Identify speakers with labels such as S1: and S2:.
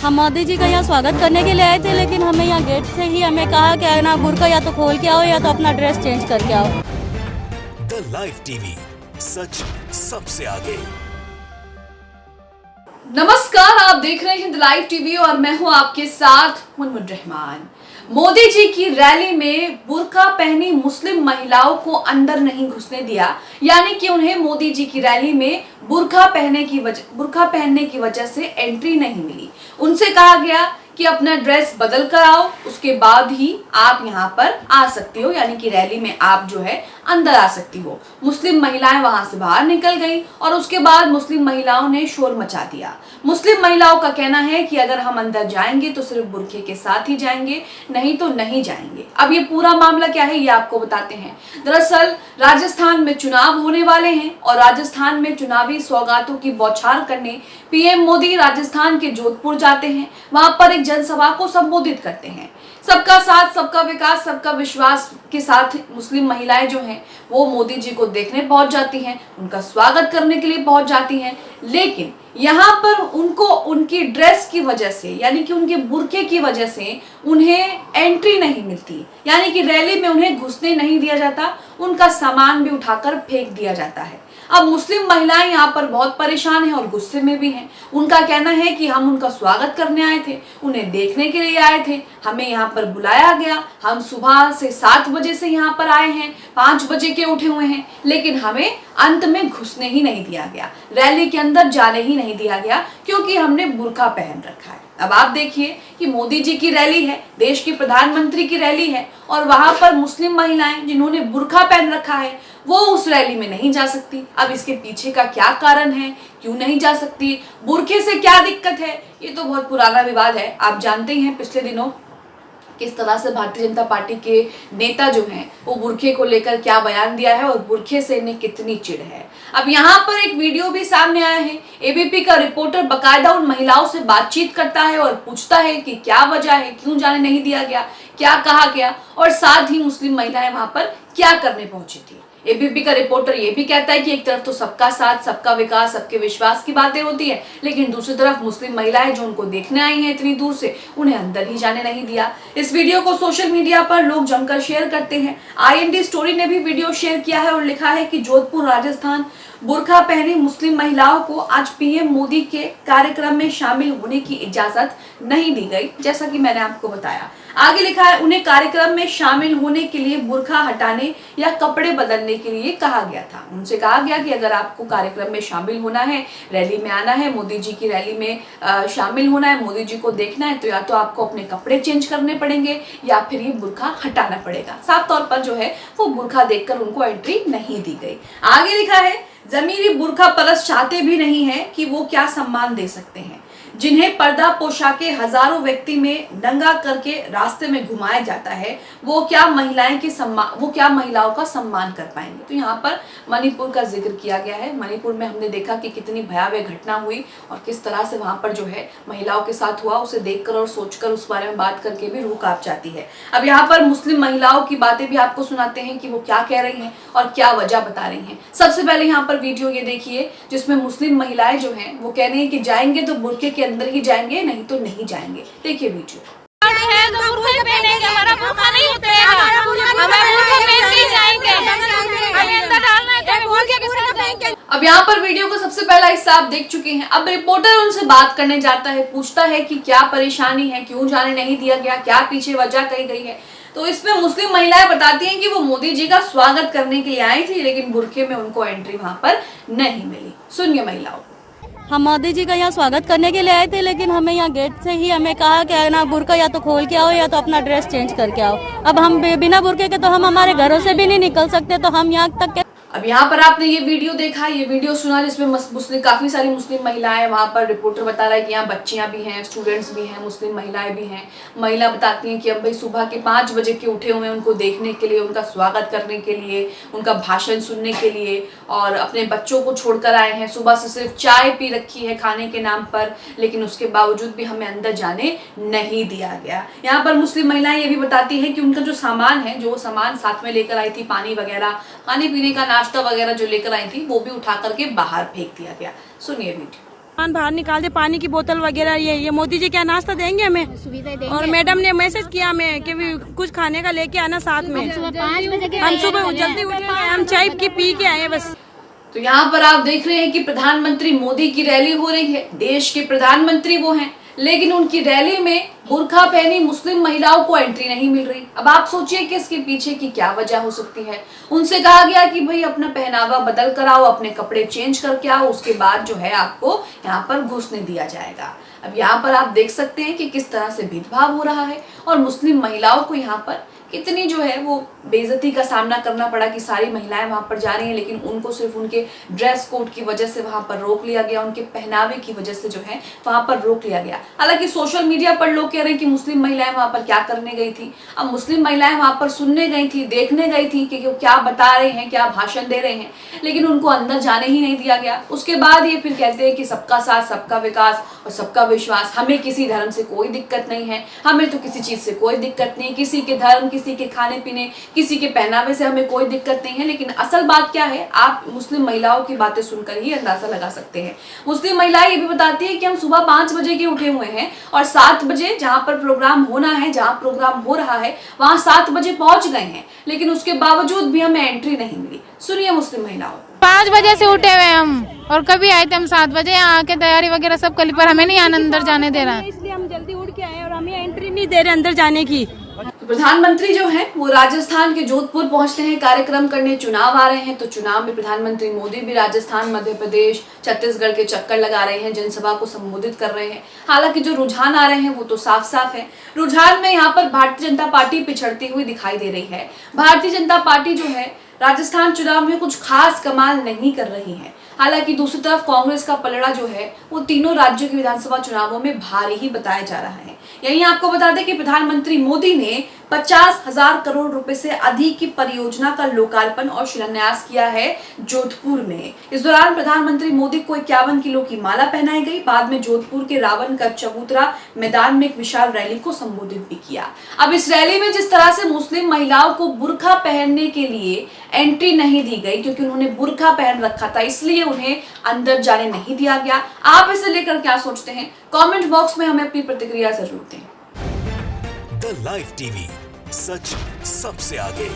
S1: हम मोदी जी का यहाँ स्वागत करने के लिए आए थे, लेकिन हमें यहाँ गेट से ही हमें कहा कि ना बुर्का या तो खोल के आओ या तो अपना ड्रेस चेंज करके आओ।
S2: द लाइव टीवी, सच सबसे आगे।
S3: नमस्कार, आप देख रहे हैं द लाइव टीवी और मैं हूं आपके साथ मुनमुन रहमान। मोदी जी की रैली में बुर्का पहनी मुस्लिम महिलाओं को अंदर नहीं घुसने दिया, यानी कि उन्हें मोदी जी की रैली में बुर्का पहनने की वजह से एंट्री नहीं मिली। उनसे कहा गया कि अपना ड्रेस बदल कर आओ, उसके बाद ही आप यहाँ पर आ सकती हो, यानी कि रैली में आप जो है अंदर आ सकती हो। मुस्लिम महिलाएं वहां से बाहर निकल गई और उसके बाद मुस्लिम महिलाओं ने शोर मचा दिया। मुस्लिम महिलाओं का कहना है कि अगर हम अंदर जाएंगे तो सिर्फ बुर्के के साथ ही जाएंगे, नहीं तो नहीं जाएंगे। अब ये पूरा मामला क्या है ये आपको बताते हैं। दरअसल राजस्थान में चुनाव होने वाले हैं और राजस्थान में चुनावी सौगातों की बौछार करने पीएम मोदी राजस्थान के जोधपुर जाते हैं। वहां पर एक जनसभा को संबोधित करते हैं। सबका साथ, सबका विकास, सबका विश्वास के साथ मुस्लिम महिलाएं जो हैं वो मोदी जी को देखने पहुंच जाती हैं, उनका स्वागत करने के लिए पहुंच जाती हैं। लेकिन यहाँ पर उनको उनकी ड्रेस की वजह से, यानी कि उनके बुर्के की वजह से उन्हें एंट्री नहीं मिलती, यानी कि रैली में उन्हें घुसने नहीं दिया जाता, उनका सामान भी उठाकर फेंक दिया जाता है। अब मुस्लिम महिलाएं यहाँ पर बहुत परेशान हैं और गुस्से में भी हैं। उनका कहना है कि हम उनका स्वागत करने आए थे, उन्हें देखने के लिए आए थे, हमें यहाँ पर बुलाया गया, हम सुबह से 7 बजे से यहाँ पर आए हैं, 5 बजे के उठे हुए हैं, लेकिन हमें अंत में घुसने ही नहीं दिया गया, रैली के अंदर जाने ही नहीं दिया गया, क्योंकि हमने बुर्का पहन रखा है। अब आप देखिए कि मोदी जी की रैली है, देश के प्रधानमंत्री की रैली है, और वहां पर मुस्लिम महिलाएं जिन्होंने बुर्का पहन रखा है वो उस रैली में नहीं जा सकती। अब इसके पीछे का क्या कारण है, क्यों नहीं जा सकती, बुर्के से क्या दिक्कत है, ये तो बहुत पुराना विवाद है। आप जानते हैं पिछले दिनों किस तरह से भारतीय जनता पार्टी के नेता जो हैं वो बुर्के को लेकर क्या बयान दिया है और बुर्के से इन्हें कितनी चिढ़ है। अब यहाँ पर एक वीडियो भी सामने आया है। एबीपी का रिपोर्टर बकायदा उन महिलाओं से बातचीत करता है और पूछता है कि क्या वजह है, क्यों जाने नहीं दिया गया, क्या कहा गया, और साथ ही मुस्लिम महिलाएं वहां पर क्या करने पहुंची थी। एबीपी का रिपोर्टर ये भी कहता है कि एक तरफ तो सबका साथ, सबका विकास, सबके विश्वास की बातें होती है, लेकिन दूसरी तरफ मुस्लिम महिलाएं जो उनको देखने आई हैं इतनी दूर से, उन्हें अंदर ही जाने नहीं दिया। इस वीडियो को सोशल मीडिया पर लोग जमकर शेयर करते हैं। IND स्टोरी ने भी वीडियो शेयर किया है और लिखा है कि जोधपुर राजस्थान, बुर्का पहनी मुस्लिम महिलाओं को आज पीएम मोदी के कार्यक्रम में शामिल होने की इजाजत नहीं दी गई, जैसा कि मैंने आपको बताया। आगे लिखा है उन्हें कार्यक्रम में शामिल होने के लिए बुर्का हटाने या कपड़े बदलने के लिए कहा गया था। उनसे कहा गया कि अगर आपको कार्यक्रम में शामिल होना है, रैली में आना है, मोदी जी की रैली में शामिल होना है, मोदी जी को देखना है, तो या तो आपको अपने कपड़े चेंज करने पड़ेंगे या फिर ये बुर्का हटाना पड़ेगा। साफ तौर पर जो है वो बुर्का देखकर उनको एंट्री नहीं दी गई। आगे लिखा है जमीरी बुर्का परस्त चाहते भी नहीं है कि वो क्या सम्मान दे सकते हैं, जिन्हें पर्दा पोशाके हजारों व्यक्ति में नंगा करके रास्ते में घुमाया जाता है, वो क्या महिलाओं का सम्मान कर पाएंगे। तो यहाँ पर मणिपुर का जिक्र किया गया है। मणिपुर में हमने देखा कि कितनी भयावह घटना हुई और किस तरह से वहां पर जो है महिलाओं के साथ हुआ, उसे देखकर और सोचकर उस बारे में बात करके भी रूह कांप जाती है। अब यहाँ पर मुस्लिम महिलाओं की बातें भी आपको सुनाते हैं कि वो क्या कह रही हैं और क्या वजह बता रही हैं। सबसे पहले यहाँ पर वीडियो ये देखिए जिसमें मुस्लिम महिलाएं जो हैं वो कह रही हैं कि जाएंगे तो बुर्के के अंदर ही जाएंगे, नहीं तो नहीं जाएंगे। देखिए वीडियो। अब यहाँ पर वीडियो का सबसे पहला हिस्सा आप देख चुके हैं। अब रिपोर्टर उनसे बात करने जाता है, पूछता है कि क्या परेशानी है, क्यों जाने नहीं दिया गया, क्या पीछे वजह कही गई है। तो इसमें मुस्लिम महिलाएं बताती हैं कि वो मोदी जी का स्वागत करने के लिए आई थी, लेकिन बुर्के में उनको एंट्री वहां पर नहीं मिली। सुनिए महिलाओं।
S1: हम मोदी जी का यहाँ स्वागत करने के लिए आए थे, लेकिन हमें यहाँ गेट से ही हमें कहा कि ना बुर्का या तो खोल के आओ या तो अपना ड्रेस चेंज करके आओ। अब हम बिना बुर्के के तो हम हमारे घरों से भी नहीं निकल सकते, तो हम यहाँ तक
S3: अब यहाँ पर आपने ये वीडियो देखा, ये वीडियो सुना जिसमें काफी सारी मुस्लिम महिलाएं, वहां पर रिपोर्टर बता रहा है कि यहाँ बच्चियां भी हैं, स्टूडेंट्स भी हैं, मुस्लिम महिलाएं भी हैं। महिला बताती हैं कि अब भाई सुबह के 5 बजे के उठे हुए हैं उनको देखने के लिए, उनका स्वागत करने के लिए, उनका भाषण सुनने के लिए, और अपने बच्चों को छोड़कर आए हैं। सुबह से सिर्फ चाय पी रखी है खाने के नाम पर, लेकिन उसके बावजूद भी हमें अंदर जाने नहीं दिया गया। यहाँ पर मुस्लिम महिलाएं ये भी बताती है कि उनका जो सामान है, जो सामान साथ में लेकर आई थी, पानी वगैरह, खाने पीने का नाश्ता वगैरह जो लेकर आई थी, वो भी उठा करके बाहर फेंक दिया गया। सुनिए वीडियो।
S4: बाहर निकाल दे, पानी की बोतल वगैरह ये मोदी जी क्या नाश्ता देंगे हमें?
S5: सुविधा देंगे।
S4: और मैडम ने मैसेज किया हमें कि भी कुछ खाने का लेके आना साथ में।
S5: सुबह 5 बजे के
S4: हम सुबह जल्दी उठ के हम चाय की पी के आए बस।
S3: तो यहाँ पर आप देख रहे हैं कि प्रधानमंत्री मोदी की रैली हो रही है। देश के प्रधानमंत्री वो हैं, लेकिन उनकी रैली में बुर्का पहनी मुस्लिम महिलाओं को एंट्री नहीं मिल रही। अब आप सोचिए कि इसके पीछे की क्या वजह हो सकती है। उनसे कहा गया कि भाई अपना पहनावा बदल कर आओ, अपने कपड़े चेंज करके आओ, उसके बाद जो है आपको यहाँ पर घुसने दिया जाएगा। अब यहाँ पर आप देख सकते हैं कि किस तरह से भेदभाव हो रहा है और मुस्लिम महिलाओं को यहाँ पर कितनी जो है वो बेइज्जती का सामना करना पड़ा कि सारी महिलाएं वहां पर जा रही हैं, लेकिन उनको सिर्फ उनके ड्रेस कोड की वजह से वहां पर रोक लिया गया, उनके पहनावे की वजह से जो है वहां पर रोक लिया गया। हालांकि सोशल मीडिया पर लोग कह रहे हैं कि मुस्लिम महिलाएं वहां पर क्या करने गई थी। अब मुस्लिम महिलाएं वहां पर सुनने गई थी, देखने गई थी कि वो क्या बता रहे हैं, क्या भाषण दे रहे हैं, लेकिन उनको अंदर जाने ही नहीं दिया गया। उसके बाद ये फिर कहते हैं कि सबका साथ, सबका विकास और सबका विश्वास, हमें किसी धर्म से कोई दिक्कत नहीं है, हमें तो किसी चीज से कोई दिक्कत नहीं, किसी के धर्म, किसी के खाने पीने, किसी के पहनावे से हमें कोई दिक्कत नहीं है। लेकिन असल बात क्या है, आप मुस्लिम महिलाओं की बातें सुनकर ही अंदाजा लगा सकते हैं। मुस्लिम महिलाएं ये भी बताती है कि हम सुबह 5 बजे के उठे हुए हैं और 7 बजे जहां पर प्रोग्राम होना है, जहां प्रोग्राम हो रहा है, वहां 7 बजे पहुंच गए हैं, लेकिन उसके बावजूद भी हमें एंट्री नहीं मिली। सुनिए मुस्लिम महिलाओं।
S6: 5 बजे से उठे हुए हम और कभी आए थे हम 7 बजे, यहाँ आके तैयारी वगैरह सब कली, पर हमें नहीं अंदर जाने दे रहा है।
S4: इसलिए हम जल्दी उठ के आए और हमें एंट्री नहीं दे रहे अंदर जाने की।
S3: तो प्रधानमंत्री जो है वो राजस्थान के जोधपुर पहुंचते हैं कार्यक्रम करने, चुनाव आ रहे हैं, तो चुनाव में प्रधानमंत्री मोदी भी राजस्थान, मध्य प्रदेश, छत्तीसगढ़ के चक्कर लगा रहे हैं, जनसभा को संबोधित कर रहे हैं। हालांकि जो रुझान आ रहे हैं वो तो साफ साफ है। रुझान में यहाँ पर भारतीय जनता पार्टी पिछड़ती हुई दिखाई दे रही है। भारतीय जनता पार्टी जो है राजस्थान चुनाव में कुछ खास कमाल नहीं कर रही है। हालांकि दूसरी तरफ कांग्रेस का पलड़ा जो है वो तीनों राज्यों के विधानसभा चुनावों में भारी ही बताया जा रहा है। यहीं आपको बता दें कि प्रधानमंत्री मोदी ने 50,000 करोड़ रुपए से अधिक की परियोजना का लोकार्पण और शिलान्यास किया है जोधपुर में। इस दौरान प्रधानमंत्री मोदी को 51 किलो की माला पहनाई गई। बाद में जोधपुर के रावण का चबूतरा मैदान में एक विशाल रैली को संबोधित भी किया। अब इस रैली में जिस तरह से मुस्लिम महिलाओं को बुर्का पहनने के लिए एंट्री नहीं दी गई, क्योंकि उन्होंने बुर्का पहन रखा था, इसलिए उन्हें अंदर जाने नहीं दिया गया। आप इसे लेकर क्या सोचते हैं? कमेंट बॉक्स में हमें अपनी प्रतिक्रिया जरूर दें।
S2: द लाइव टीवी, सच सबसे आगे।